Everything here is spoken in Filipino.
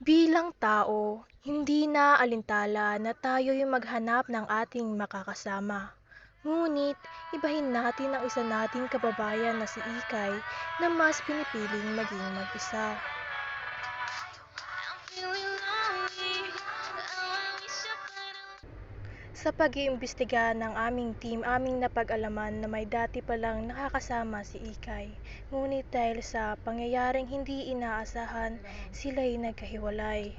Bilang tao, hindi na alintala na tayo'y maghanap ng ating makakasama. Ngunit, ibahin natin ang isa nating kababayan na si Ikay na mas pinipiling maging mag-isa. Sa pag-iimbestiga ng aming team, aming napag-alaman na may dati palang nakakasama si Ikay. Ngunit dahil sa pangyayaring hindi inaasahan, sila'y nagkahiwalay.